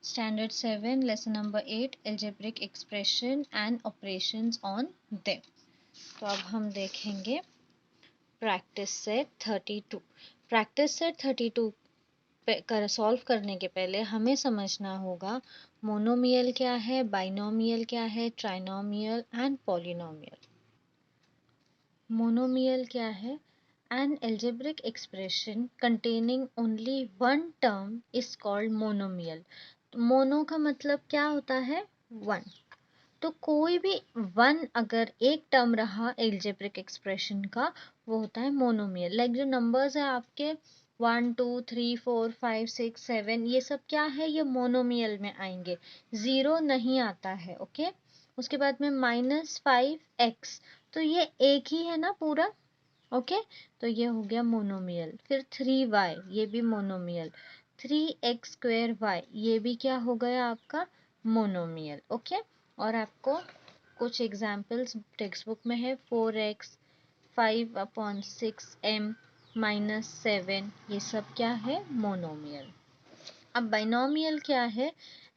Standard 7, lesson number 8, algebraic expression and operations on them. तो अब हम देखेंगे practice set 32। Practice set 32 solve करने के पहले हमें समझना होगा मोनोमियल क्या है, बाइनोमियल क्या है, ट्राइनोमियल एंड पॉलिनोमियल। मोनोमियल क्या है? An algebraic expression containing only one term is called monomial। Mono का मतलब क्या होता है? वन। तो कोई भी वन अगर एक टर्म रहा एल्जेब्रिक एक्सप्रेशन का, वो होता है मोनोमियल। लाइक जो नंबर्स है आपके 1 2 3 4 5 6 7, ये सब क्या है? ये मोनोमियल में आएंगे, जीरो नहीं आता है। ओके। उसके बाद में -5x, तो ये एक ही है ना पूरा। ओके। तो ये हो गया मोनोमियल। फिर 3y, ये भी मोनोमियल। 3x² ये भी क्या हो गया आपका? मोनोमियल। ओके। और आपको कुछ एग्जाम्पल्स टेक्स्ट बुक में है। 4x, 5/6m, -7, ये सब क्या है? मोनोमियल। अब बाइनोमियल क्या है?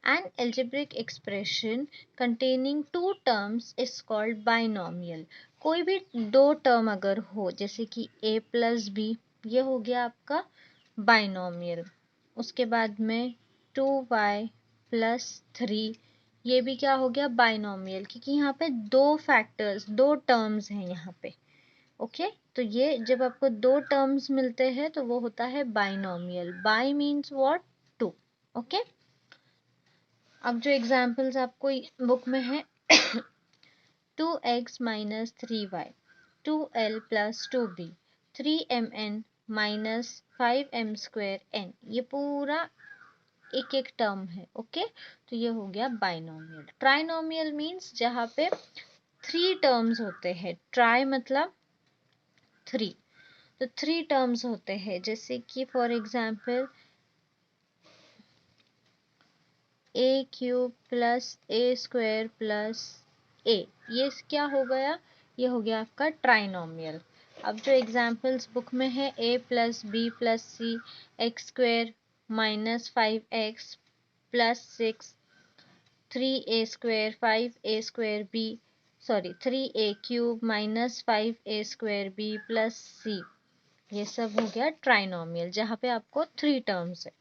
An algebraic expression containing two terms is called binomial. कोई भी दो टर्म अगर हो, जैसे कि a प्लस बी, ये हो गया आपका बाइनोमियल। उसके बाद में 2y प्लस 3, ये भी क्या हो गया? बाइनोमियल, क्योंकि यहाँ पे दो फैक्टर्स, दो टर्म्स हैं यहाँ पे। ओके। तो ये जब आपको दो टर्म्स मिलते हैं तो वो होता है binomial. Bi means what? Two. Okay. अब जो एग्जांपल्स आपको बुक में है 2x minus 3y, 2l plus 2b, 3mn minus 5m²n, ये पूरा एक एक टर्म है। ओके। तो ये हो गया बाइनोमियल। ट्राइनोमियल मीन्स जहाँ पे थ्री टर्म्स होते हैं। ट्राई मतलब थ्री, तो थ्री टर्म्स होते हैं। जैसे कि for example a³ plus a² plus a, ये क्या हो गया? ये हो गया आपका ट्राइनोमियल। अब जो एग्जाम्पल्स बुक में है a plus b plus c, x² minus 5x plus 6, 3a² 5a² b, sorry 3a³ minus 5a² b plus c, ये सब हो गया ट्राइनोमियल, जहाँ पे आपको थ्री टर्म्स है।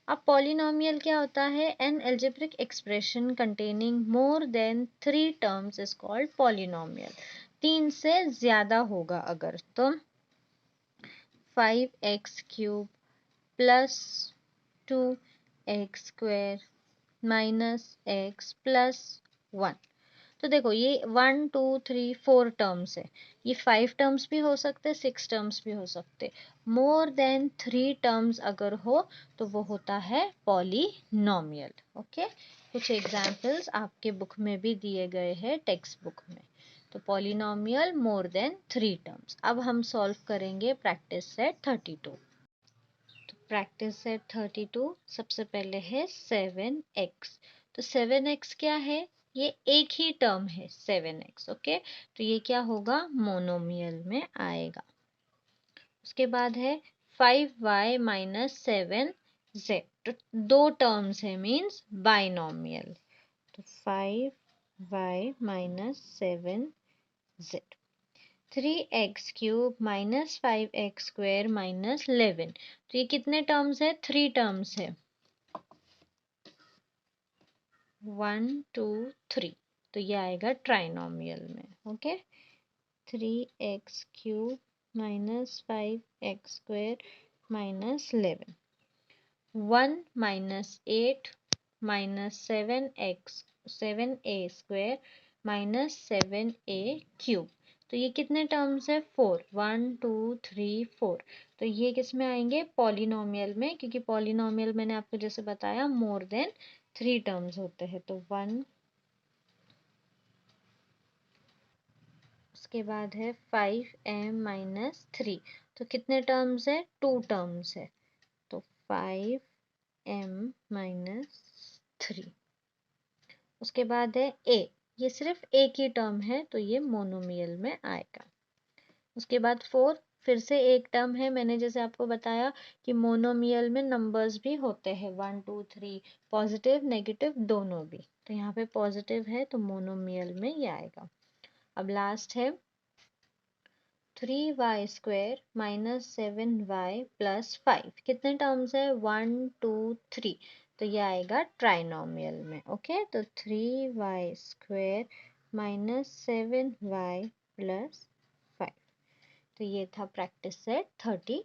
अब पॉलिनोमियल क्या होता है? An algebraic expression containing more than three terms is called polynomial. तीन से ज्यादा होगा अगर, तो 5x³ plus 2x² minus x plus 1। तो देखो ये 1 2 3 4 टर्म्स है, ये 5 टर्म्स भी हो सकते, 6 टर्म्स भी हो सकते। मोर देन 3 टर्म्स अगर हो तो वो होता है पॉलिनोमियल। ओके। कुछ एग्जांपल्स आपके बुक में भी दिए गए हैं टेक्स्ट बुक में। तो पॉलिनोमियल मोर देन 3 टर्म्स। अब हम सॉल्व करेंगे प्रैक्टिस सेट 32। तो प्रैक्टिस सेट 32 सबसे पहले है 7x। तो 7x क्या है? ये एक ही टर्म है 7x। ओके। तो ये क्या होगा? मोनोमियल में आएगा। उसके बाद है 5y माइनस 7z, तो दो टर्म्स है, मीन्स बाइनोमियल। तो 5y minus 7z। 3x³ minus 5x² minus 11, तो ये कितने टर्म्स है? थ्री टर्म्स है, 1 2 3। तो ये आएगा ट्राइनोमियल में। Okay. 3x³ minus 5x² minus 11, 1 minus 8 minus 7a² minus 7a³। तो ये कितने टर्म्स है? 4, 1 2 3 4। तो ये किस में आएंगे? पॉलिनोमियल में, क्योंकि पॉलिनोमियल मैंने आपको जैसे बताया मोर देन थ्री टर्म्स होते हैं। तो 1, उसके बाद है 5m माइनस 3, तो कितने टर्म्स है? टू टर्म्स है। तो 5m माइनस 3। उसके बाद है a, ये सिर्फ एक ही टर्म है तो ये मोनोमियल में आएगा। उसके बाद 4, फिर से एक टर्म है, मैंने जैसे आपको बताया कि मोनोमियल में नंबर्स भी होते हैं 1 2 3, पॉजिटिव नेगेटिव दोनों भी, तो यहाँ पे पॉजिटिव है तो मोनोमियल में ये आएगा। अब लास्ट है 3y² माइनस 7y प्लस 5, कितने टर्म्स है 1 2 3, तो ये आएगा ट्राइनोमियल में। ओके, तो 3y² माइनस 7y प्लस 5। तो ये था प्रैक्टिस सेट 30।